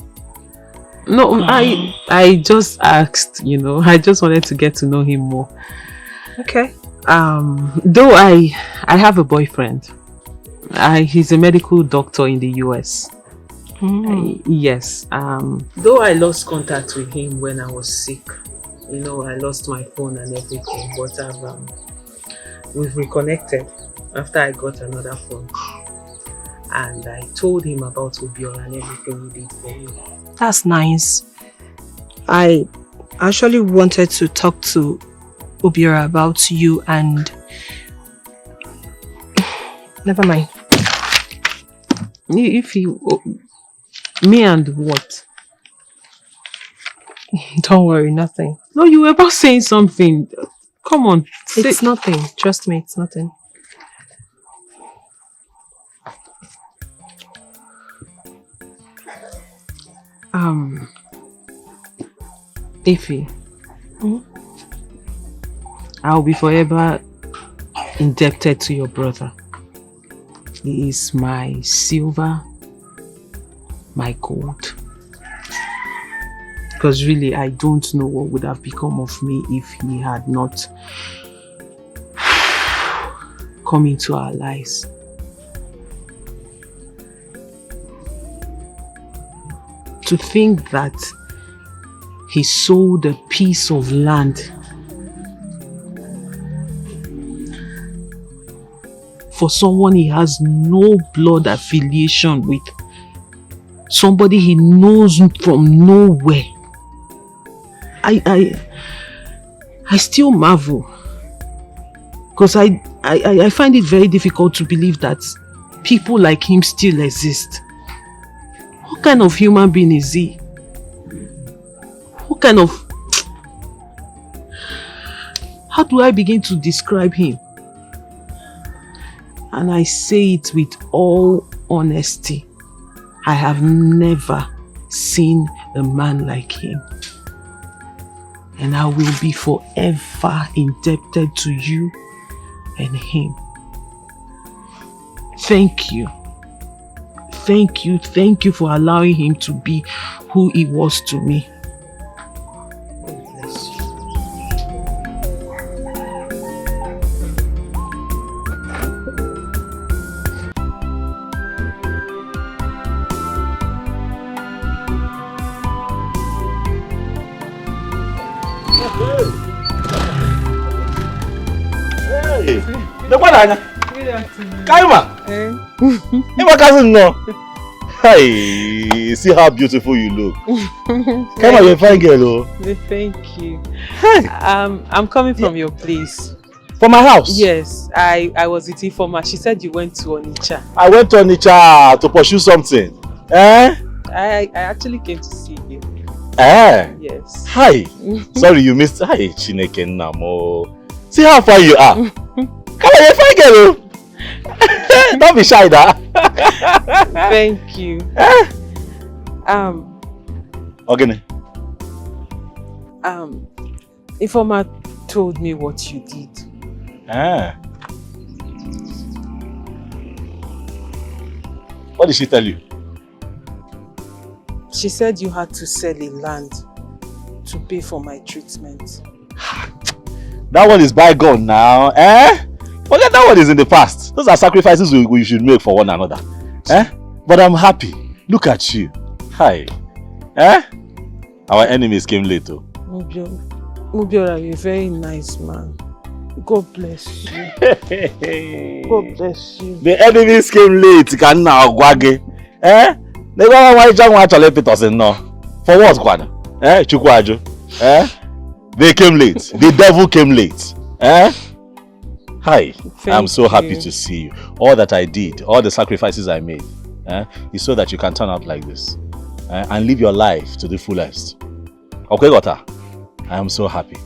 [SPEAKER 13] No, I just asked, I just wanted to get to know him more.
[SPEAKER 5] Okay.
[SPEAKER 13] Though I have a boyfriend. He's a medical doctor in the US. Yes. Though I lost contact with him when I was sick. I lost my phone and everything, but we've reconnected after I got another phone. And I told him about Obiora and everything he did for me.
[SPEAKER 5] That's nice. I actually wanted to talk to Obiora about you and... Never mind.
[SPEAKER 13] If you... Me and what?
[SPEAKER 5] Don't worry, nothing.
[SPEAKER 13] No, you were about saying something. Come on.
[SPEAKER 5] It's nothing. Trust me, it's nothing.
[SPEAKER 13] Ify, I'll be forever indebted to your brother. He is my silver, my gold. Because really, I don't know what would have become of me if he had not come into our lives. To think that he sold a piece of land for someone he has no blood affiliation with, somebody he knows from nowhere. I still marvel, because I find it very difficult to believe that people like him still exist. What kind of human being is he? What kind of... How do I begin to describe him? And I say it with all honesty. I have never seen a man like him. and I will be forever indebted to you and him. Thank you. Thank you for allowing him to be who he was to me. God bless you.
[SPEAKER 1] Hey, the one Kaima. My cousin, no. Hey, see how beautiful you look. Kaima, you're a fine girl, oh.
[SPEAKER 10] Thank you.
[SPEAKER 1] Hey.
[SPEAKER 10] I'm coming from your place.
[SPEAKER 1] From my house?
[SPEAKER 10] Yes, I was with Ifoma. She said you went to Onitsha.
[SPEAKER 1] I went to Onitsha to pursue something. Eh?
[SPEAKER 10] I actually came to see you.
[SPEAKER 1] Eh?
[SPEAKER 10] Yes.
[SPEAKER 1] Hi. Sorry you missed. Hi, Chineke Namo. See how far you are. Come on, you're a fine girl, oh. Don't be shy, da.
[SPEAKER 10] Thank you.
[SPEAKER 1] Okay.
[SPEAKER 10] Ifoma told me what you did.
[SPEAKER 1] What did she tell you?
[SPEAKER 10] She said you had to sell a land to pay for my treatment.
[SPEAKER 1] That one is bygone now, eh? Forget that one is in the past. Those are sacrifices we should make for one another. Eh? But I'm happy. Look at you. Hi. Eh? Our enemies came late too.
[SPEAKER 10] Mubiora, you're a very nice man. God bless you. God bless you.
[SPEAKER 1] The enemies came late. Can now gwage. Eh? They go why John want to let it us no. For what, Kwana? Eh? Chukwajo. Eh? They came late. The devil came late. Eh? Hi. I'm so happy to see you. All that I did, all the sacrifices I made, is so that you can turn out like this. And live your life to the fullest. Okay, Gota? I am so happy.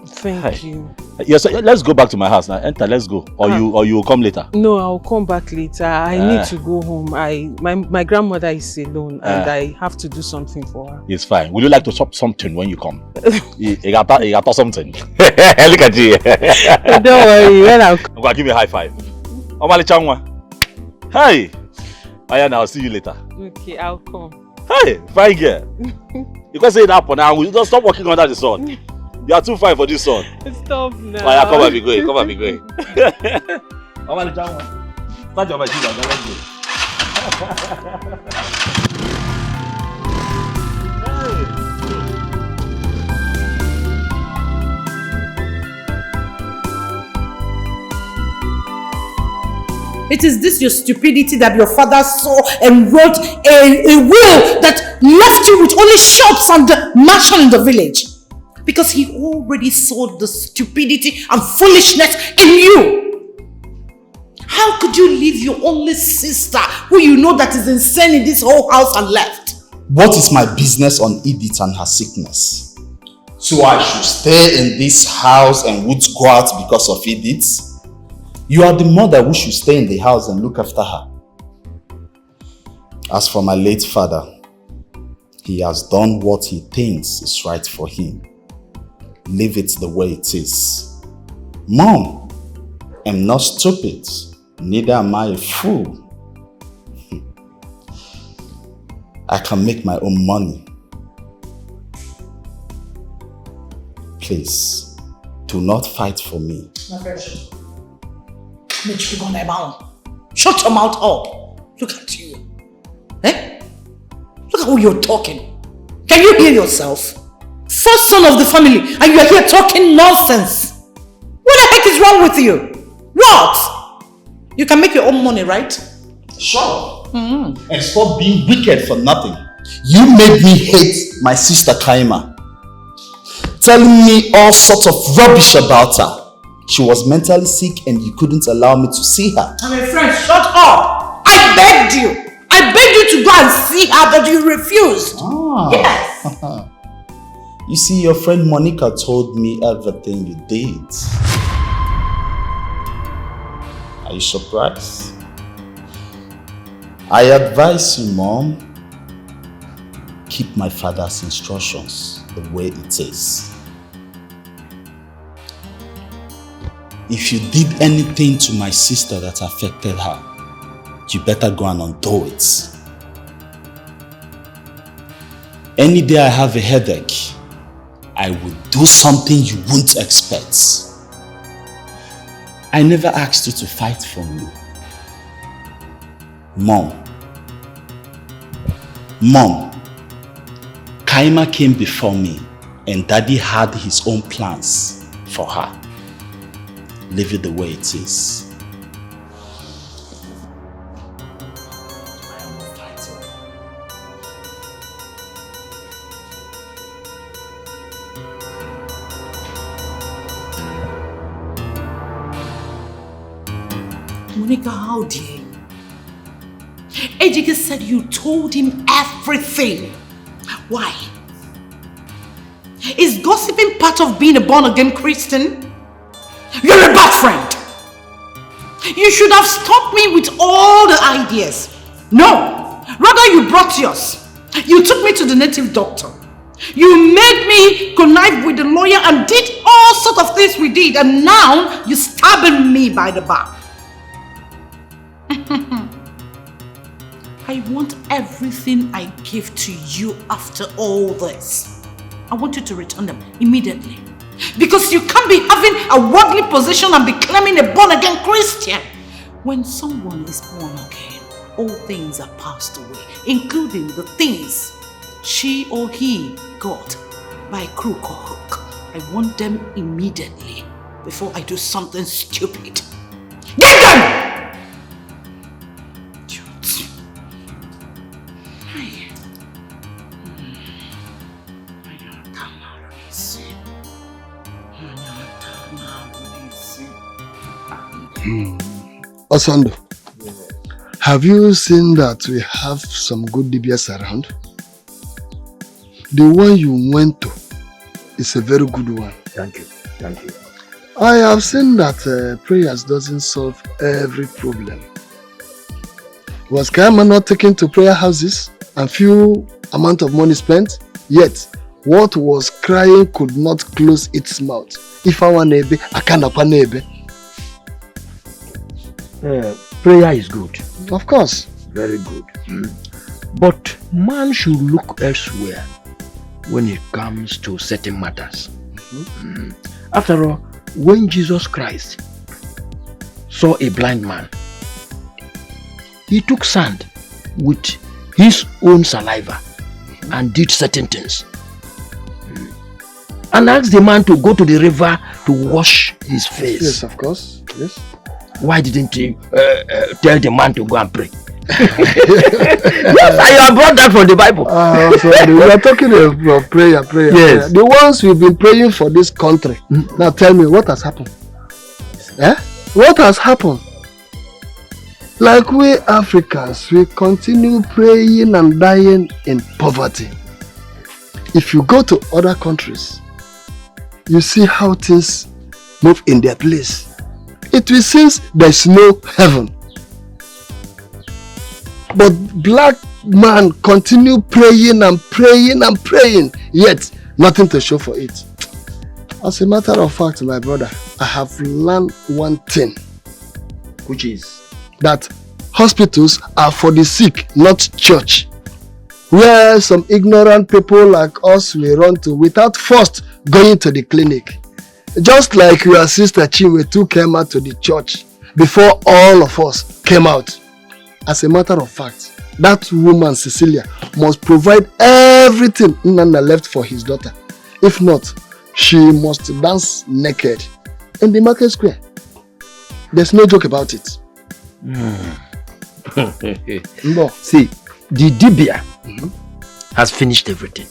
[SPEAKER 10] Thank you.
[SPEAKER 1] Yes, let's go back to my house now. Enter, let's go. Or you will come later.
[SPEAKER 10] No, I'll come back later. I need to go home. My grandmother is alone and I have to do something for her.
[SPEAKER 1] It's fine. Would you like to chop something when you come? you got something. Look at you.
[SPEAKER 10] Don't worry. When I'm
[SPEAKER 1] going to give me a high five. Omali Changwa. Hey. Ayana, I'll see you later.
[SPEAKER 10] Okay, I'll come.
[SPEAKER 1] Hey, fine girl. You can say that for now. We don't stop working under the sun. You are too fine for this sun.
[SPEAKER 10] Stop now.
[SPEAKER 1] Oh, yeah, come and be going. Come and be going. Omali Changwa. Start your machine. Let's go.
[SPEAKER 9] It is this your stupidity that your father saw and wrote a will that left you with only shops and the mansion in the village. Because he already saw the stupidity and foolishness in you. How could you leave your only sister, who you know that is insane in this whole house, and left?
[SPEAKER 14] What is my business on Edith and her sickness? So I should stay in this house and would go out because of Edith? You are the mother who should stay in the house and look after her. As for my late father, he has done what he thinks is right for him. Leave it the way it is. Mom, I'm not stupid. Neither am I a fool. I can make my own money. Please, do not fight for me.
[SPEAKER 9] Shut your mouth up. Look at you. Eh? Look at who you're talking. Can you hear yourself? First son of the family, and you are here talking nonsense. What the heck is wrong with you? What? You can make your own money, right?
[SPEAKER 14] Sure. And stop being wicked for nothing. You made me hate my sister Kaima. Telling me all sorts of rubbish about her. She was mentally sick and you couldn't allow me to see her.
[SPEAKER 9] I'm a friend, shut up! I begged you! I begged you to go and see her, but you refused. Yes!
[SPEAKER 14] You see, your friend Monica told me everything you did. Are you surprised? I advise you, Mom, keep my father's instructions the way it is. if you did anything to my sister that affected her, you better go and undo it. Any day I have a headache, I will do something you won't expect. I never asked you to fight for me. Mom, Kaima came before me and Daddy had his own plans for her. Leave it the way it is.
[SPEAKER 9] Monica, how dare you? Ejike said you told him everything. Why? Is gossiping part of being a born-again Christian? You're a bad friend. You should have stopped me with all the ideas. No, rather you brought yours. You took me to the native doctor. You made me connive with the lawyer and did all sorts of things we did, and now you're stabbing me by the back. I want everything I give to you after all this. I want you to return them immediately. Because you can't be having a worldly position and be claiming a born-again Christian. When someone is born again, all things are passed away, including the things she or he got by crook or hook. I want them immediately before I do something stupid. Get them!
[SPEAKER 3] Osando, have you seen that we have some good DBS around? The one you went to is a very good one.
[SPEAKER 7] Thank you. Thank you.
[SPEAKER 3] I have seen that prayers doesn't solve every problem. Was Kaima not taken to prayer houses and few amount of money spent? Yet, what was crying could not close its mouth. If I want nebe, I cannot nebe.
[SPEAKER 7] Prayer is good.
[SPEAKER 3] Of course.
[SPEAKER 7] Very good. But man should look elsewhere when it comes to certain matters. After all, when Jesus Christ saw a blind man, he took sand with his own saliva and did certain things. And asked the man to go to the river to wash his face.
[SPEAKER 3] Yes, of course. Yes.
[SPEAKER 7] Why didn't he tell the man to go and pray? Yes, I have brought that from the Bible.
[SPEAKER 3] Sorry, we are talking about prayer.
[SPEAKER 7] Yes.
[SPEAKER 3] The ones we've been praying for this country. Now tell me, what has happened? What has happened? Like we Africans, we continue praying and dying in poverty. If you go to other countries, you see how things move in their place. It will seem there's no heaven. But black man continue praying and praying and praying, yet nothing to show for it. As a matter of fact, my brother, I have learned one thing.
[SPEAKER 7] Which is?
[SPEAKER 3] That hospitals are for the sick, not church. Where some ignorant people like us will run to without first going to the clinic. Just like your sister Chinwe came out to the church before all of us came out. As a matter of fact, that woman Cecilia must provide everything Nana left for his daughter. If not, she must dance naked in the market square. There's no joke about it.
[SPEAKER 7] No. See, the Dibia has finished everything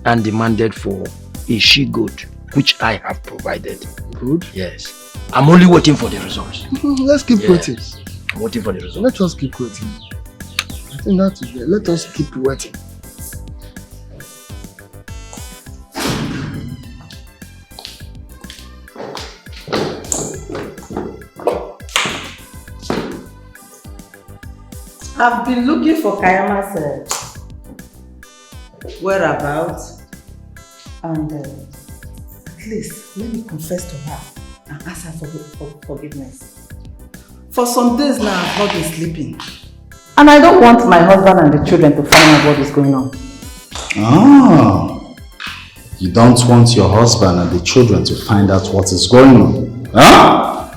[SPEAKER 7] and demanded for a she-goat, which I have provided.
[SPEAKER 3] Good.
[SPEAKER 7] Yes. I'm only waiting for the results.
[SPEAKER 3] Let's keep waiting.
[SPEAKER 7] I'm waiting for the results.
[SPEAKER 3] Let us keep waiting. I think that is there. Let us keep waiting.
[SPEAKER 8] I've been looking for Kayama's whereabouts, and at least let me confess to her and ask her for forgiveness. For some days now, I've not been sleeping. And I don't want my husband and the children to find out what is going on.
[SPEAKER 14] Ah, you don't want your husband and the children to find out what is going on, huh?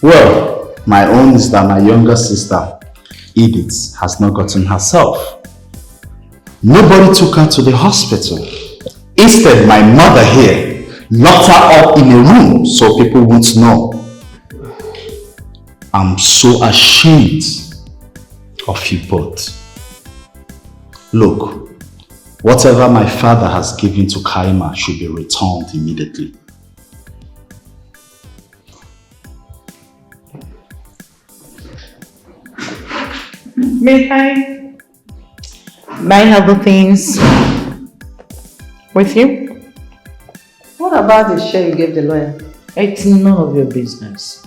[SPEAKER 14] Well, my own is that my younger sister, Edith, has not gotten herself. Nobody took her to the hospital. Instead, my mother here locked her up in a room so people won't know. I'm so ashamed of you both. Look, whatever my father has given to Kaima should be returned immediately.
[SPEAKER 9] May I have the things with you?
[SPEAKER 8] What about the share you gave the lawyer?
[SPEAKER 9] It's none of your business.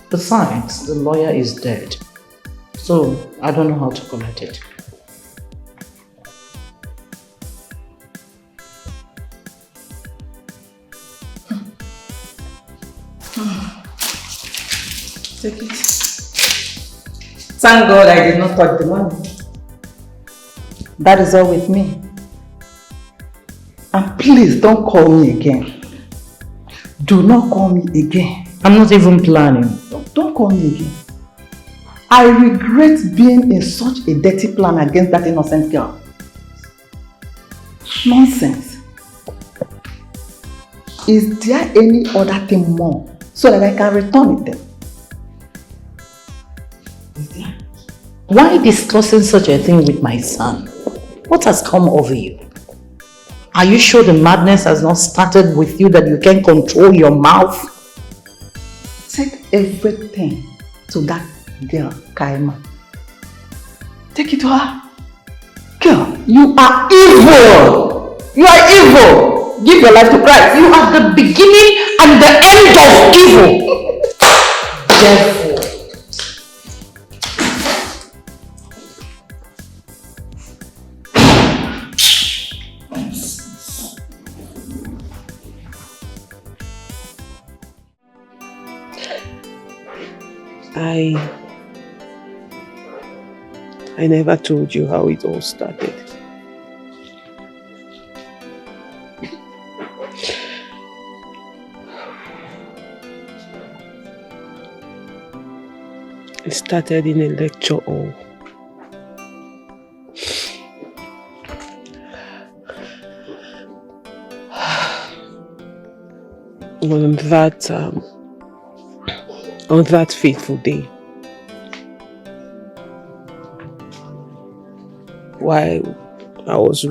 [SPEAKER 9] Besides, the lawyer is dead. So, I don't know how to collect it.
[SPEAKER 8] Take it. Thank God I did not touch the money. That is all with me. And please don't call me again. Do not call me again.
[SPEAKER 9] I'm not even planning.
[SPEAKER 8] Don't call me again. I regret being in such a dirty plan against that innocent girl. Nonsense. Is there any other thing more so that I can return it then?
[SPEAKER 9] Why discussing such a thing with my son? What has come over you? Are you sure the madness has not started with you, that you can't control your mouth?
[SPEAKER 8] Take everything to that girl, Kaima. Take it to her. Girl, you are evil! You are evil! Give your life to Christ.
[SPEAKER 9] You are the beginning and the end of evil! Therefore,
[SPEAKER 10] I never told you how it all started. It started in a lecture hall. On that fateful day, while I was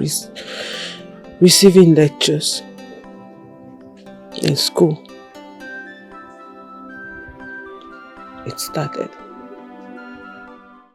[SPEAKER 10] receiving lectures in school, it started.